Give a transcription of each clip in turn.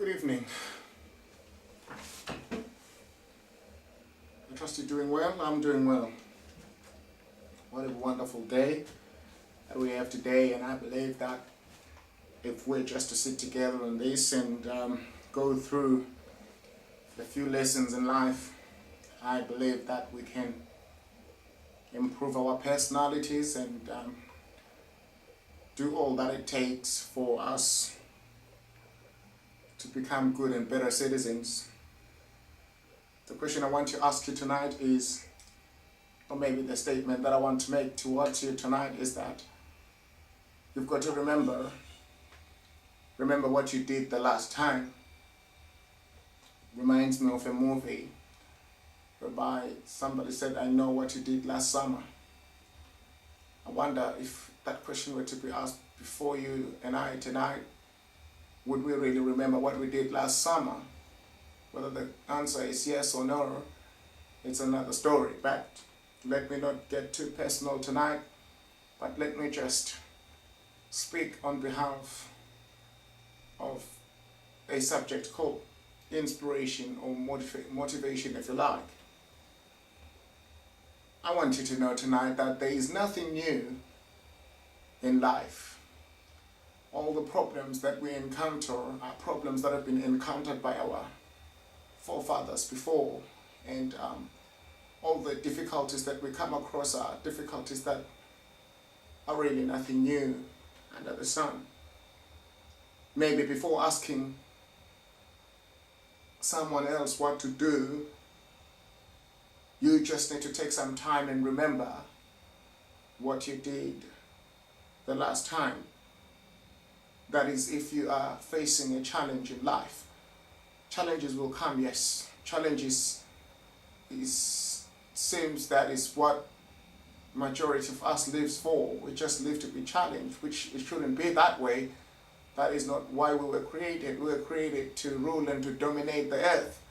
Good evening. I trust you're doing well. I'm doing well. What a wonderful day that we have today, and I believe that if we're just to sit together on this and go through a few lessons in life, I believe that we can improve our personalities and do all that it takes for us to become good and better citizens. The question I want to ask you tonight is, or maybe the statement that I want to make towards you tonight is that you've got to remember what you did the last time. Reminds me of a movie whereby somebody said, I know what you did last summer. I wonder if that question were to be asked before you and I tonight, would we really remember what we did last summer? Whether the answer is yes or no, it's another story. But let me not get too personal tonight, but let me just speak on behalf of a subject called inspiration or motivation, if you like. I want you to know tonight that there is nothing new in life. All the problems that we encounter are problems that have been encountered by our forefathers before, and all the difficulties that we come across are difficulties that are really nothing new under the sun. Maybe before asking someone else what to do, you just need to take some time and remember what you did the last time. That is, if you are facing a challenge in life. Challenges will come, yes. Challenges seems that is what majority of us lives for. We just live to be challenged, which it shouldn't be that way. That is not why we were created. We were created to rule and to dominate the earth.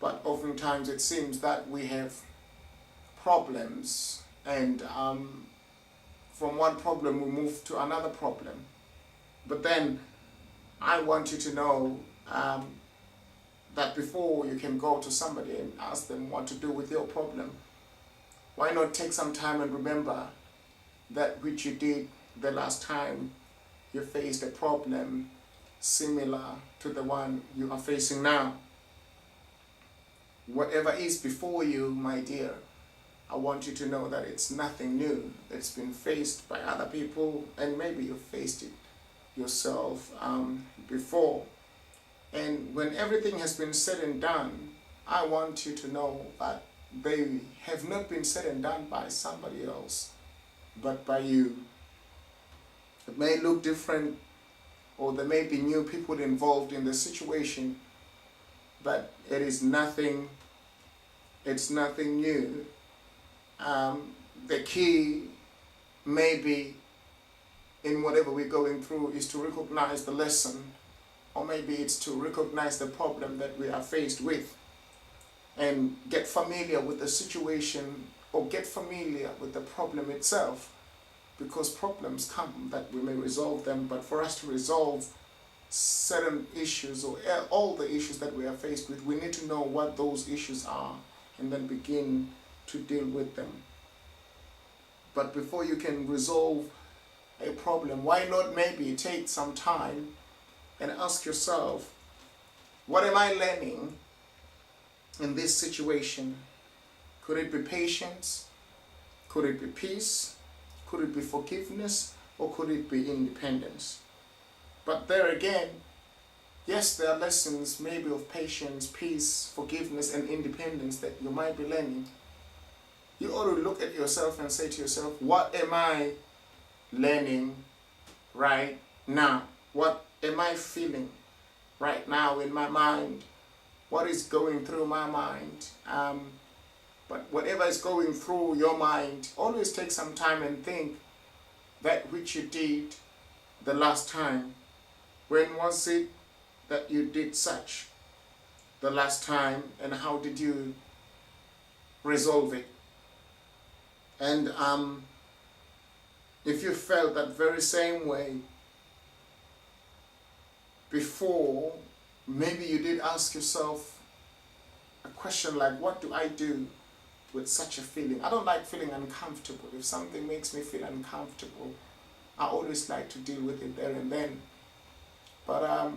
But oftentimes it seems that we have problems, and from one problem we move to another problem. But then I want you to know that before you can go to somebody and ask them what to do with your problem, why not take some time and remember that which you did the last time you faced a problem similar to the one you are facing now. Whatever is before you, my dear, I want you to know that it's nothing new. It's been faced by other people, and maybe you faced it yourself before. And when everything has been said and done, I want you to know that they have not been said and done by somebody else, but by you. It may look different, or there may be new people involved in the situation, but it is nothing. It's nothing new. The key maybe in whatever we're going through is to recognize the lesson, or maybe it's to recognize the problem that we are faced with and get familiar with the situation, or get familiar with the problem itself, because problems come that we may resolve them, but for us to resolve certain issues or all the issues that we are faced with, we need to know what those issues are and then begin to deal with them. But before you can resolve a problem, why not maybe take some time and ask yourself, what am I learning in this situation? Could it be patience? Could it be peace? Could it be forgiveness? Or could it be independence? But there again, yes, there are lessons maybe of patience, peace, forgiveness, and independence that you might be learning. You ought to look at yourself and say to yourself, what am I learning right now? What am I feeling right now in my mind? What is going through my mind? But whatever is going through your mind, always take some time and think that which you did the last time. When was it that you did such the last time, and how did you resolve it? And if you felt that very same way, before, maybe you did ask yourself a question like, what do I do with such a feeling? I don't like feeling uncomfortable. If something makes me feel uncomfortable, I always like to deal with it there and then. But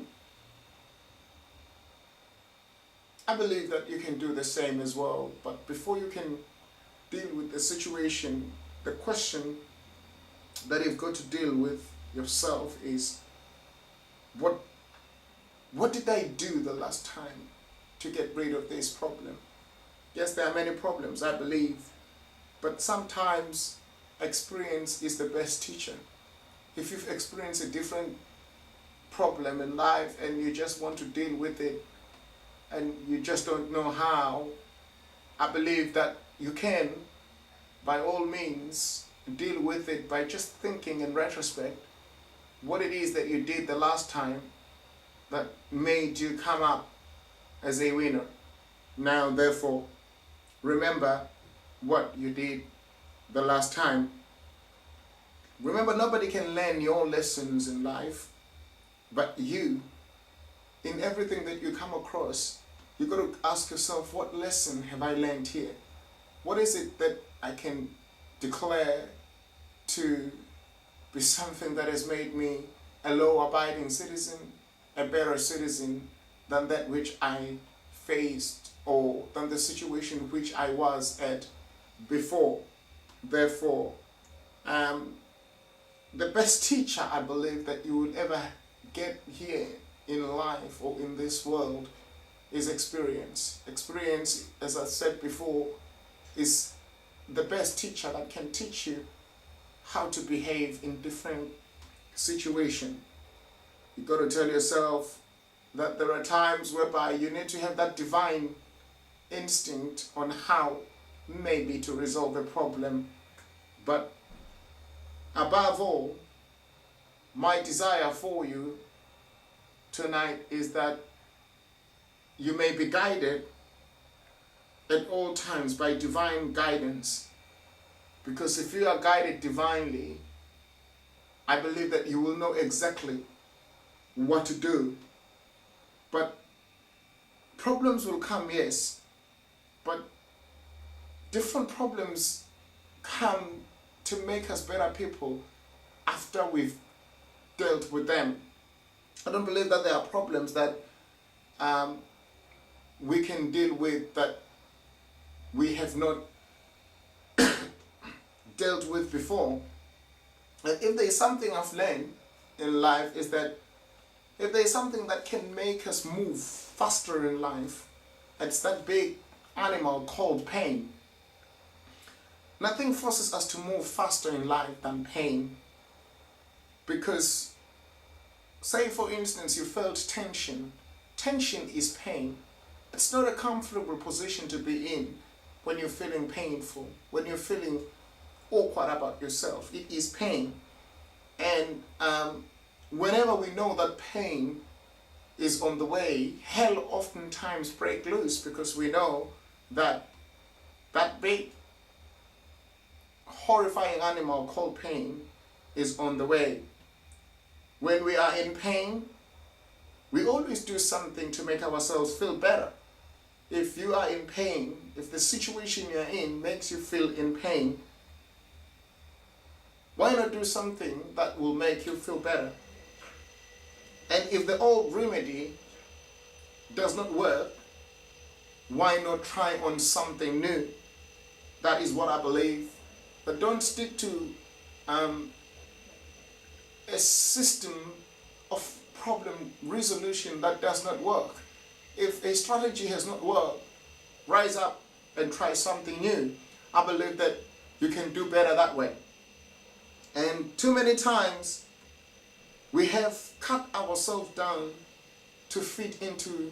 I believe that you can do the same as well. But before you can deal with the situation, the question that you've got to deal with yourself is, what did I do the last time to get rid of this problem? Yes, there are many problems, I believe, but sometimes experience is the best teacher. If you've experienced a different problem in life and you just want to deal with it and you just don't know how, I believe that you can, by all means, deal with it by just thinking in retrospect what it is that you did the last time that made you come up as a winner. Now, therefore, remember what you did the last time. Remember, nobody can learn your lessons in life but you. In everything that you come across, you've got to ask yourself, what lesson have I learned here? What is it that I can declare to be something that has made me a law-abiding citizen, a better citizen than that which I faced or than the situation which I was at before? Therefore, the best teacher I believe that you will ever get here in life or in this world is experience. Experience, as I said before, is the best teacher that can teach you how to behave in different situations. You got to tell yourself that there are times whereby you need to have that divine instinct on how maybe to resolve a problem. But above all, my desire for you tonight is that you may be guided at all times by divine guidance. Because if you are guided divinely, I believe that you will know exactly what to do. But problems will come, yes, but different problems come to make us better people after we've dealt with them. I don't believe that there are problems that we can deal with that we have not dealt with before. And if there is something I've learned in life, is that if there is something that can make us move faster in life, it's that big animal called pain. Nothing forces us to move faster in life than pain. Because, say for instance, you felt tension. Tension is pain. It's not a comfortable position to be in when you're feeling painful, when you're feeling awkward about yourself. It is pain. And whenever we know that pain is on the way, hell oftentimes breaks loose, because we know that that big horrifying animal called pain is on the way. When we are in pain, we always do something to make ourselves feel better. If you are in pain, if the situation you're in makes you feel in pain, why not do something that will make you feel better? And if the old remedy does not work, why not try on something new? That is what I believe. But don't stick to a system of problem resolution that does not work. If a strategy has not worked, rise up and try something new. I believe that you can do better that way. And too many times we have cut ourselves down to fit into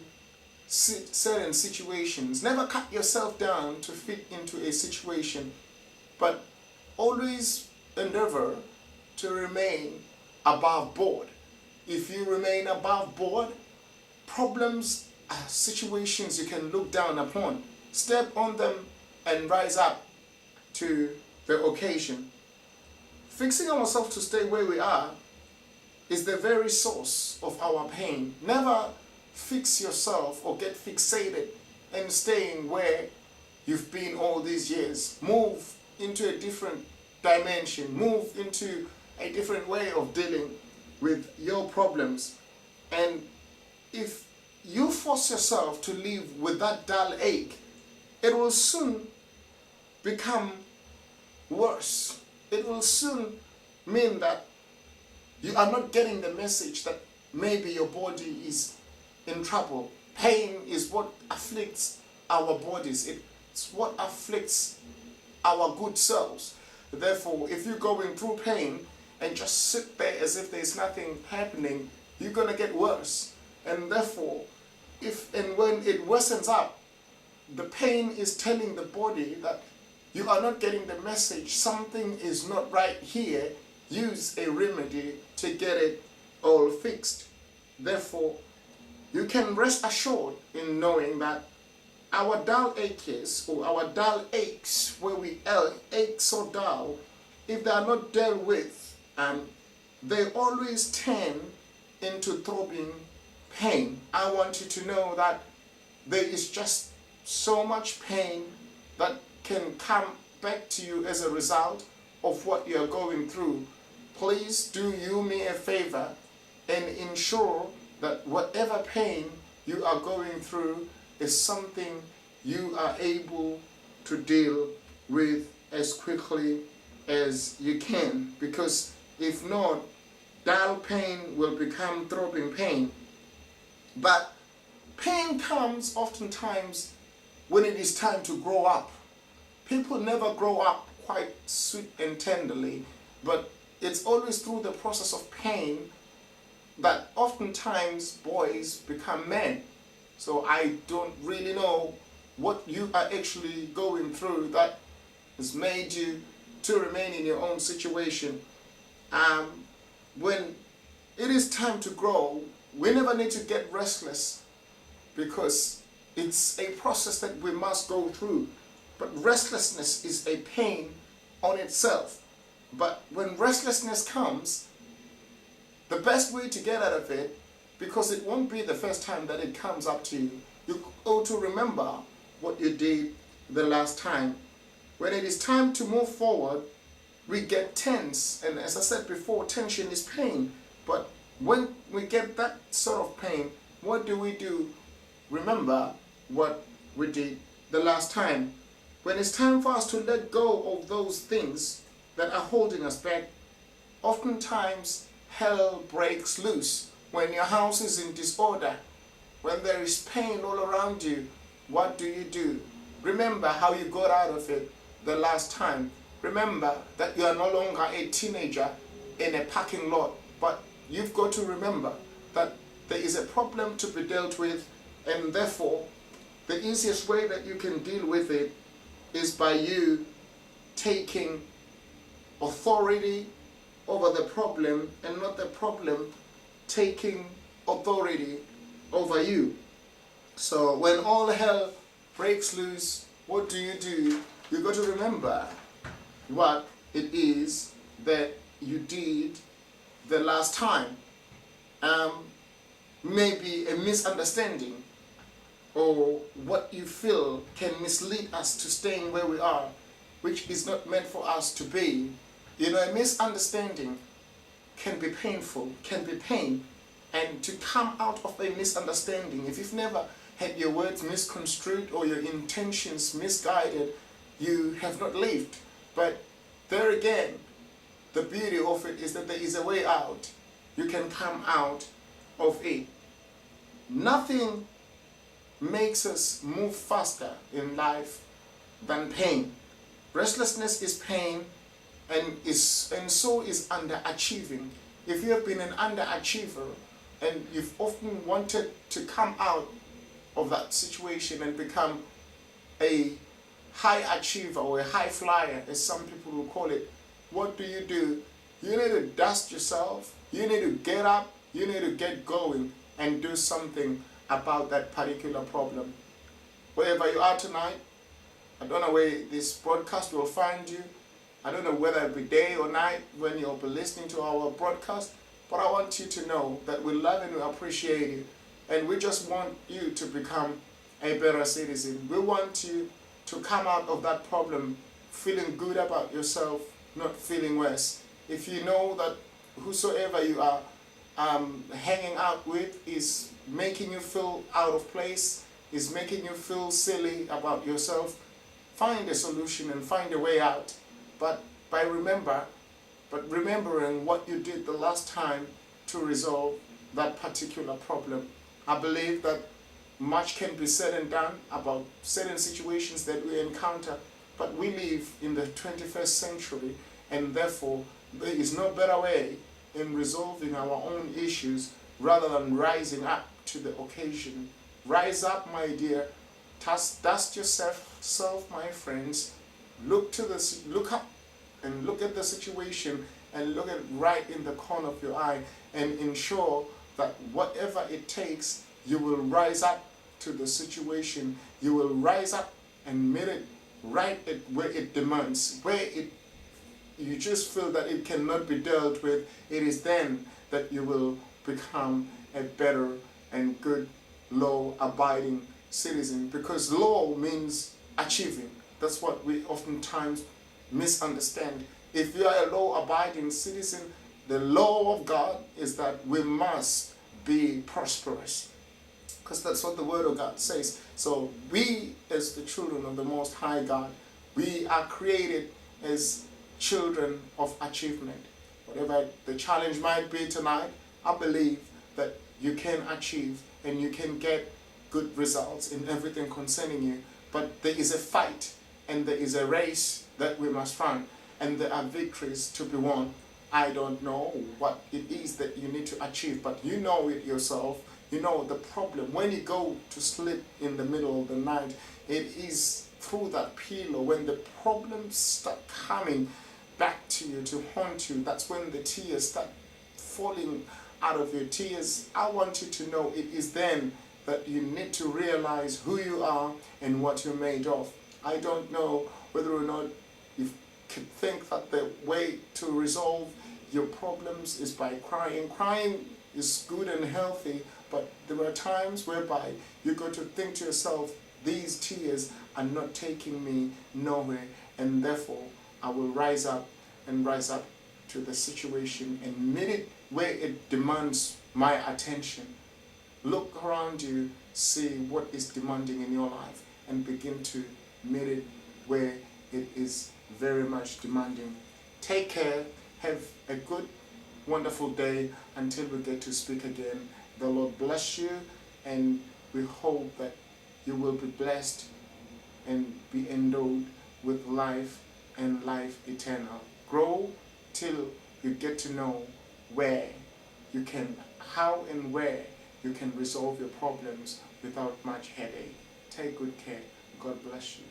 certain situations. Never cut yourself down to fit into a situation, but always endeavor to remain above board. If you remain above board, problems, situations you can look down upon, step on them and rise up to the occasion. Fixing ourselves to stay where we are is the very source of our pain. Never fix yourself or get fixated and staying where you've been all these years. Move into a different dimension. Move into a different way of dealing with your problems. And if you force yourself to live with that dull ache, it will soon become worse. It will soon mean that you are not getting the message that maybe your body is in trouble. Pain is what afflicts our bodies. It's what afflicts our good selves. Therefore, if you're going through pain and just sit there as if there's nothing happening, you're going to get worse. And therefore, if and when it worsens up, the pain is telling the body that you are not getting the message, something is not right here. Use a remedy to get it all fixed. Therefore, you can rest assured in knowing that our dull aches or our dull aches, where we ache so dull, if they are not dealt with, they always turn into throbbing pain. I want you to know that there is just so much pain that can come back to you as a result of what you are going through. Please do you me a favor and ensure that whatever pain you are going through is something you are able to deal with as quickly as you can, because if not, dull pain will become throbbing pain. But pain comes oftentimes when it is time to grow up. People never grow up quite sweet and tenderly, but it's always through the process of pain that oftentimes boys become men. So I don't really know what you are actually going through that has made you to remain in your own situation. When it is time to grow, we never need to get restless, because it's a process that we must go through. But restlessness is a pain on itself. But when restlessness comes, the best way to get out of it, because it won't be the first time that it comes up to you, you ought to remember what you did the last time. When it is time to move forward, we get tense. And as I said before, tension is pain. But when we get that sort of pain, what do? Remember what we did the last time. When it's time for us to let go of those things that are holding us back, oftentimes hell breaks loose. When your house is in disorder, when there is pain all around you, what do? Remember how you got out of it the last time. Remember that you are no longer a teenager in a parking lot, but you've got to remember that there is a problem to be dealt with, and therefore the easiest way that you can deal with it is by you taking authority over the problem, and not the problem taking authority over you. So when all hell breaks loose, what do? You got to remember what it is that you did the last time. Maybe a misunderstanding, or what you feel can mislead us to staying where we are, which is not meant for us to be. You know, a misunderstanding can be painful, can be pain. And to come out of a misunderstanding, if you've never had your words misconstrued or your intentions misguided, you have not lived. But there again, the beauty of it is that there is a way out. You can come out of it. Nothing makes us move faster in life than pain. Restlessness is pain, and so is underachieving. If you have been an underachiever and you've often wanted to come out of that situation and become a high achiever or a high flyer, as some people will call it, what do? You need to dust yourself, you need to get up, you need to get going and do something about that particular problem. Wherever you are tonight, I don't know where this broadcast will find you. I don't know whether it be day or night when you'll be listening to our broadcast, But I want you to know that we love and we appreciate you. And we just want you to become a better citizen. We want you to come out of that problem feeling good about yourself, not feeling worse. If you know that whosoever you are hanging out with is making you feel out of place, is making you feel silly about yourself, find a solution and find a way out. But remembering what you did the last time to resolve that particular problem. I believe that much can be said and done about certain situations that we encounter, but we live in the 21st century, and therefore there is no better way in resolving our own issues rather than rising up to the occasion. Rise up, my dear. Dust yourself, my friends. Look up and look at the situation and look at it right in the corner of your eye and ensure that whatever it takes, you will rise up to the situation. You will rise up and meet it right at where it demands, you just feel that it cannot be dealt with. It is then that you will become a better and good law-abiding citizen, because law means achieving. That's what we oftentimes misunderstand. If you are a law-abiding citizen, the law of God is that we must be prosperous, because that's what the Word of God says. So we, as the children of the Most High God, we are created as children of achievement. Whatever the challenge might be tonight, I believe that you can achieve and you can get good results in everything concerning you. But there is a fight and there is a race that we must run, and there are victories to be won. I don't know what it is that you need to achieve, but you know it yourself. You know the problem. When you go to sleep in the middle of the night, it is through that pillow when the problems start coming back to you to haunt you. That's when the tears start falling out of your tears. I want you to know it is then that you need to realize who you are and what you're made of. I don't know whether or not you could think that the way to resolve your problems is by crying. Crying is good and healthy, but there are times whereby you got to think to yourself, these tears are not taking me nowhere, and therefore I will rise up to the situation and meet it where it demands my attention. Look around you, see what is demanding in your life, and begin to meet it where it is very much demanding. Take care. Have a good, wonderful day until we get to speak again. The Lord bless you, and we hope that you will be blessed and be endowed with life and life eternal. Grow till you get to know how and where you can resolve your problems without much headache. Take good care. God bless you.